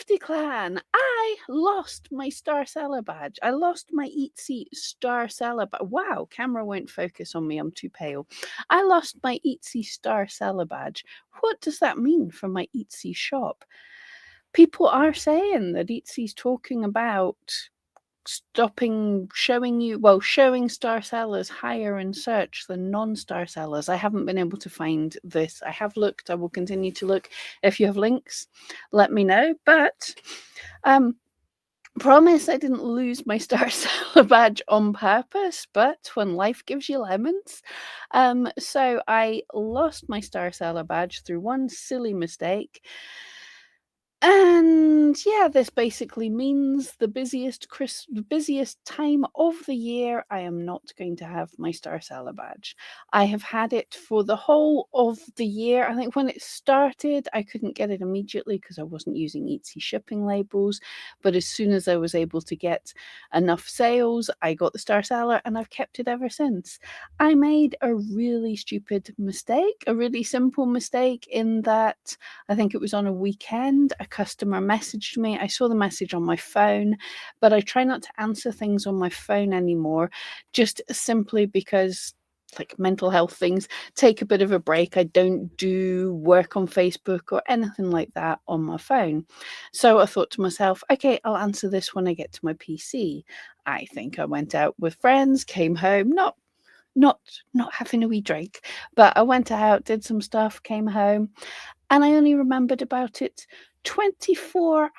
Duthie clan, I lost my star seller badge. I lost my Etsy star seller badge. Wow, camera won't focus on me. I'm too pale. I lost my Etsy star seller badge. What does that mean for my Etsy shop? People are saying that Etsy's talking about showing star sellers higher in search than non-star sellers. I haven't been able to find this. I have looked. I will continue to look. If you have links, let me know. But promise I didn't lose my star seller badge on purpose, but when life gives you lemons. So I lost my star seller badge through one silly mistake. And yeah, this basically means the busiest time of the year, I am not going to have my star seller badge. I have had it for the whole of the year. I think when it started, I couldn't get it immediately because I wasn't using Etsy shipping labels. But as soon as I was able to get enough sales, I got the star seller and I've kept it ever since. I made a really stupid mistake, a really simple mistake in that I think it was on a weekend. A customer messaged me. I saw the message on my phone, but I try not to answer things on my phone anymore, just simply because, like, mental health things, take a bit of a break. I don't do work on Facebook or anything like that on my phone. So I thought to myself, okay, I'll answer this when I get to my PC. I think I went out with friends, came home, not having a wee drink, but I went out, did some stuff, came home, and I only remembered about it 25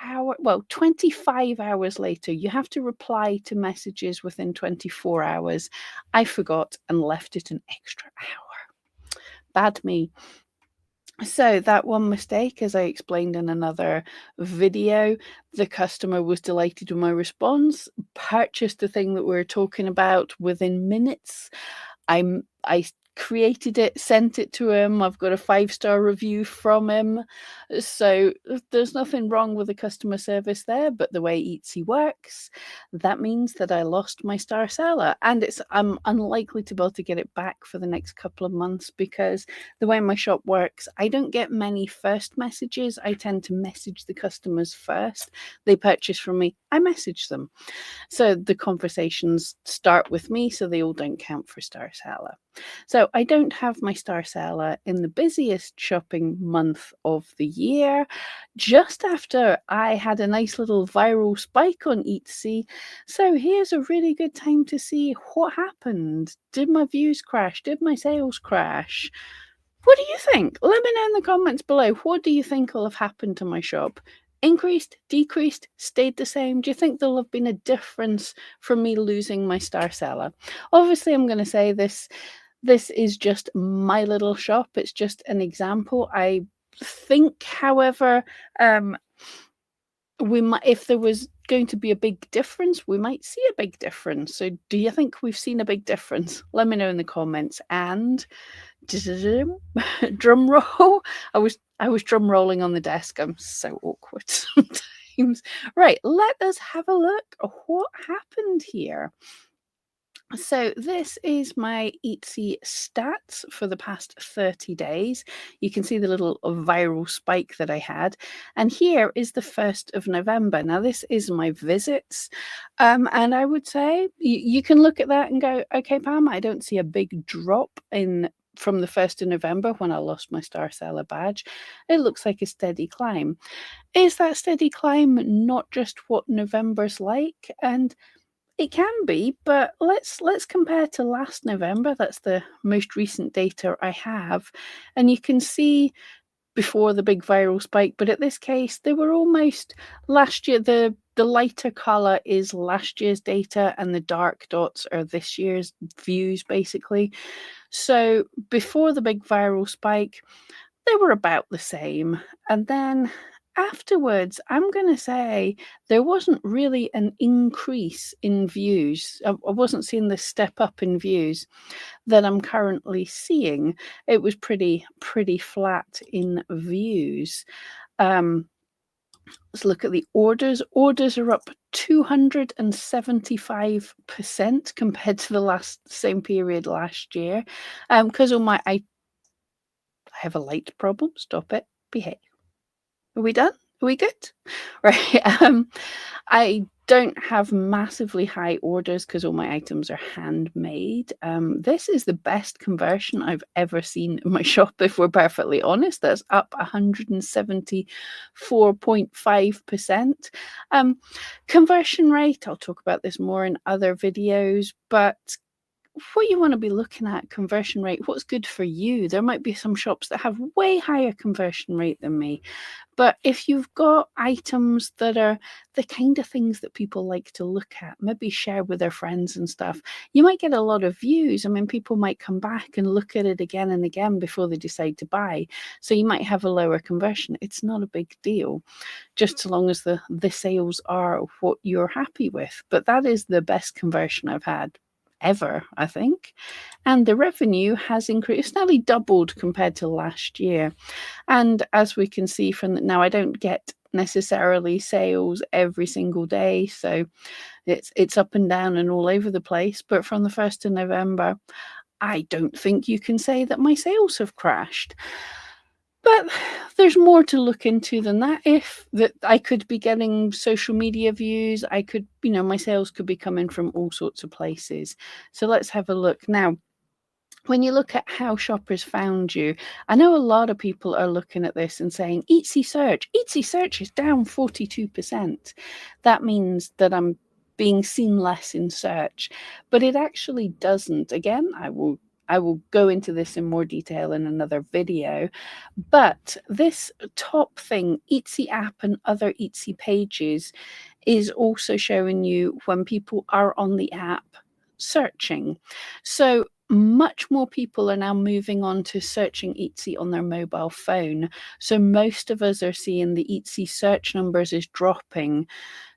hours later. You have to reply to messages within 24 hours. I forgot and left it an extra hour. Bad me. So that one mistake, as I explained in another video, the customer was delighted with my response, purchased the thing that we were talking about within minutes. I created it, sent it to him. I've got a 5-star review from him. So there's nothing wrong with the customer service there, but the way Etsy works, that means that I lost my star seller. And I'm unlikely to be able to get it back for the next couple of months because the way my shop works, I don't get many first messages. I tend to message the customers first. They purchase from me, I message them. So the conversations start with me, so they all don't count for star seller. So I don't have my star seller in the busiest shopping month of the year, just after I had a nice little viral spike on Etsy. So here's a really good time to see what happened. Did my views crash? Did my sales crash? What do you think? Let me know in the comments below. What do you think will have happened to my shop? Increased, decreased, stayed the same? Do you think there'll have been a difference from me losing my star seller? Obviously, I'm going to say this is just my little shop. It's just an example. I think, however, if there was going to be a big difference, we might see a big difference. So do you think we've seen a big difference? Let me know in the comments. And drum roll. I was drum rolling on the desk. I'm so awkward sometimes. Right, let us have a look at what happened here. So this is my Etsy stats for the past 30 days. You can see the little viral spike that I had. And here is the 1st of November. Now, this is my visits. And I would say you can look at that and go, okay, Pam, I don't see a big drop from the 1st of November when I lost my star seller badge. It looks like a steady climb. Is that steady climb not just what November's like? And it can be, but let's compare to last November. That's the most recent data I have. And you can see before the big viral spike, but in this case, they were almost last year. The lighter color is last year's data and the dark dots are this year's views, basically. So before the big viral spike, they were about the same. And then afterwards, I'm going to say there wasn't really an increase in views. I wasn't seeing the step up in views that I'm currently seeing. It was pretty flat in views. Let's look at the orders. Orders are up 275% compared to the same period last year. Because I have a light problem. Stop it. Behave. Are we done? Are we good? Right. I don't have massively high orders because all my items are handmade. This is the best conversion I've ever seen in my shop, if we're perfectly honest. That's up 174.5%. Conversion rate, I'll talk about this more in other videos, but what you want to be looking at, conversion rate, what's good for you. There might be some shops that have way higher conversion rate than me. But if you've got items that are the kind of things that people like to look at, maybe share with their friends and stuff, you might get a lot of views. I mean, people might come back and look at it again and again before they decide to buy. So you might have a lower conversion. It's not a big deal, just so long as the sales are what you're happy with. But that is the best conversion I've had ever, I think. And the revenue has increased, nearly doubled compared to last year. And as we can see from now, I don't get necessarily sales every single day, so it's up and down and all over the place. But from the 1st of November, I don't think you can say that my sales have crashed. But there's more to look into than that. If that I could be getting social media views, I could, my sales could be coming from all sorts of places. So let's have a look now. When you look at how shoppers found you, I know a lot of people are looking at this and saying, Etsy search is down 42%. That means that I'm being seen less in search, but it actually doesn't. Again, I will go into this in more detail in another video, but this top thing, Etsy app and other Etsy pages, is also showing you when people are on the app searching. So much more people are now moving on to searching Etsy on their mobile phone. So most of us are seeing the Etsy search numbers is dropping.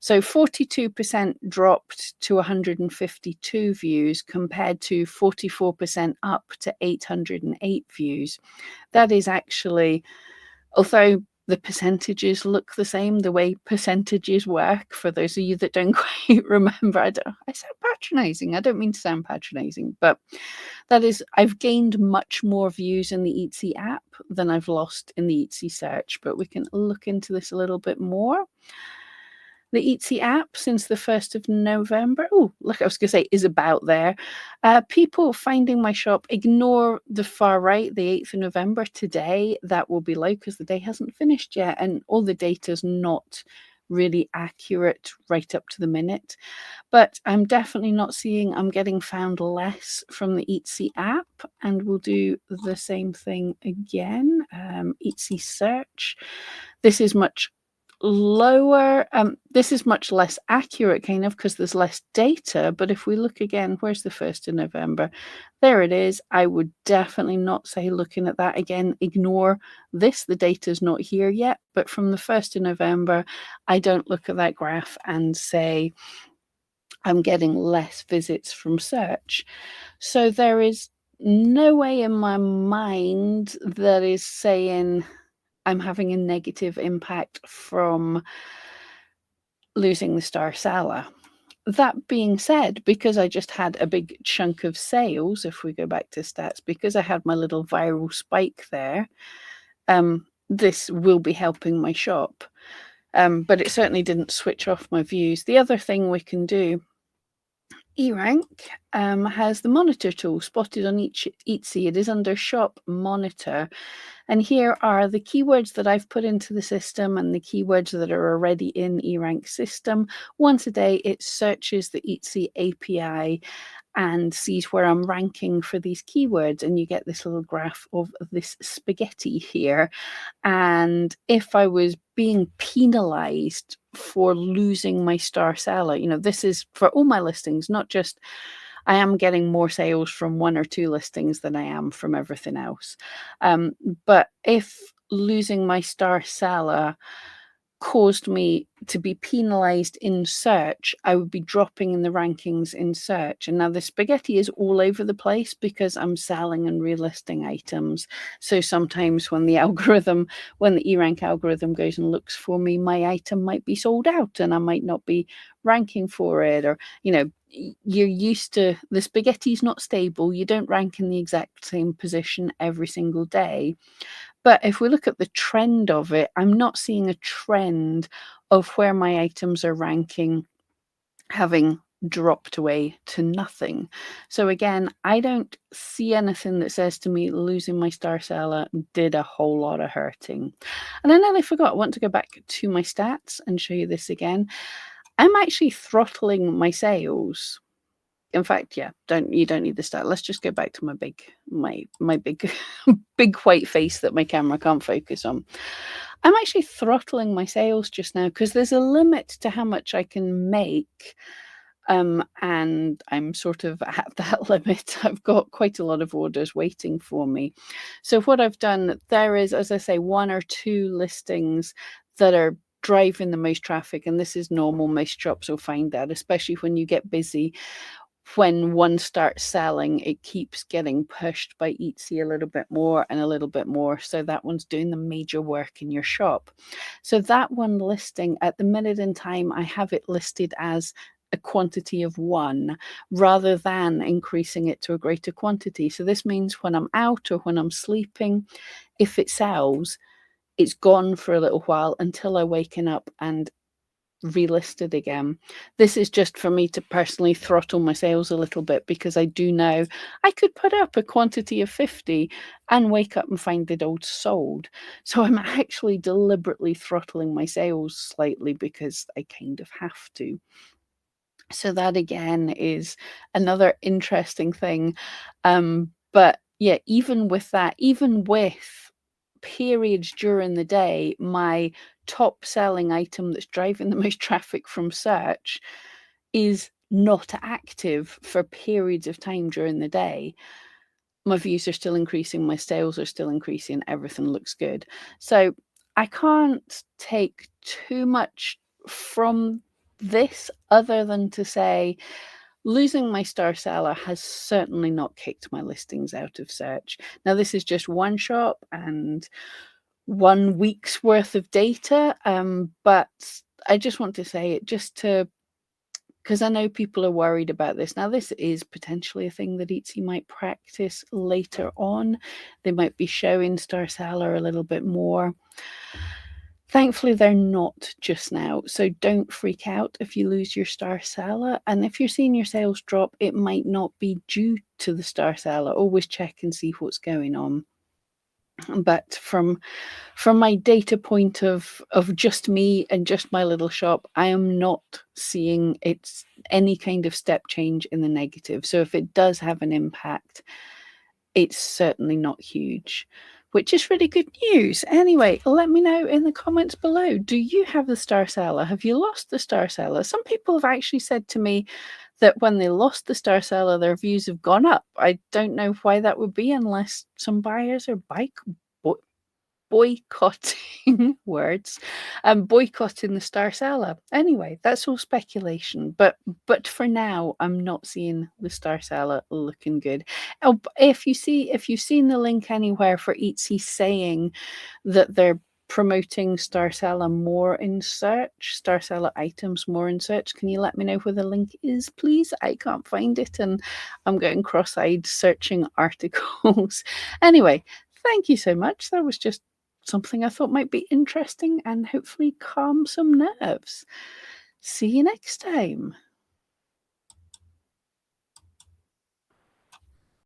So 42% dropped to 152 views compared to 44% up to 808 views. That is actually, although the percentages look the same, the way percentages work, for those of you that don't quite remember, I sound patronizing. I don't mean to sound patronizing, but that is, I've gained much more views in the Etsy app than I've lost in the Etsy search, but we can look into this a little bit more. The Etsy app since the 1st of November, look, I was going to say is about there. People finding my shop, ignore the far right, the 8th of November today. That will be low because the day hasn't finished yet and all the data's not really accurate right up to the minute. But I'm definitely not seeing I'm getting found less from the Etsy app, and we'll do the same thing again. Etsy search. This is much lower. This is much less accurate kind of because there's less data, but if we look again, where's the 1st of November? There it is. I would definitely not say looking at that again, ignore this. The data's not here yet, but from the 1st of November, I don't look at that graph and say I'm getting less visits from search. So there is no way in my mind that is saying I'm having a negative impact from losing the star seller. That being said, because I just had a big chunk of sales, if we go back to stats, because I had my little viral spike there, this will be helping my shop. But it certainly didn't switch off my views. The other thing we can do, eRank has the monitor tool spotted on each Etsy. It is under Shop Monitor. And here are the keywords that I've put into the system and the keywords that are already in eRank system. Once a day, it searches the Etsy API and sees where I'm ranking for these keywords. And you get this little graph of this spaghetti here. And if I was being penalized for losing my star seller, this is for all my listings, not just I am getting more sales from 1 or 2 listings than I am from everything else. But if losing my star seller caused me to be penalized in search, I would be dropping in the rankings in search. And now the spaghetti is all over the place because I'm selling and relisting items. So sometimes when the eRank algorithm goes and looks for me, my item might be sold out and I might not be ranking for it. Or, you're used to the spaghetti's not stable. You don't rank in the exact same position every single day. But if we look at the trend of it, I'm not seeing a trend of where my items are ranking having dropped away to nothing. So again, I don't see anything that says to me losing my star seller did a whole lot of hurting. And I nearly forgot, I want to go back to my stats and show you this again. I'm actually throttling my sales. In fact, yeah, you don't need the stat. Let's just go back to my big big white face that my camera can't focus on. I'm actually throttling my sales just now because there's a limit to how much I can make. And I'm sort of at that limit. I've got quite a lot of orders waiting for me. So what I've done, there is, as I say, 1 or 2 listings that are driving the most traffic, and this is normal. Most shops will find that, especially when you get busy. When one starts selling, it keeps getting pushed by Etsy a little bit more and a little bit more. So that one's doing the major work in your shop. So that one listing, at the minute in time, I have it listed as a quantity of 1 rather than increasing it to a greater quantity. So this means when I'm out or when I'm sleeping, if it sells, it's gone for a little while until I waken up and relisted again. This is just for me to personally throttle my sales a little bit because I do know I could put up a quantity of 50 and wake up and find it all sold. So I'm actually deliberately throttling my sales slightly because I kind of have to. So that again is another interesting thing. But yeah, even with that, even with periods during the day, my top selling item that's driving the most traffic from search is not active for periods of time during the day. My views are still increasing, my sales are still increasing, everything looks good. So I can't take too much from this other than to say losing my star seller has certainly not kicked my listings out of search. Now, this is just one shop and 1 week's worth of data, but I just want to say it just to, because I know people are worried about this. Now, this is potentially a thing that Etsy might practice later on. They might be showing star seller a little bit more. Thankfully, they're not just now. So don't freak out if you lose your star seller. And if you're seeing your sales drop, it might not be due to the star seller. Always check and see what's going on. But from my data point of just me and just my little shop, I am not seeing it's any kind of step change in the negative. So if it does have an impact, it's certainly not huge, which is really good news. Anyway, let me know in the comments below. Do you have the star seller? Have you lost the star seller? Some people have actually said to me that when they lost the star seller, their views have gone up. I don't know why that would be unless some buyers are boycotting words and boycotting the star seller. Anyway, that's all speculation, but for now I'm not seeing the star seller looking good. Oh, if you've seen the link anywhere for Etsy saying that they're promoting star seller more in search, star seller items more in search, can you let me know where the link is, please? I can't find it and I'm getting cross-eyed searching articles. Anyway, thank you so much. That was just something I thought might be interesting and hopefully calm some nerves. See you next time.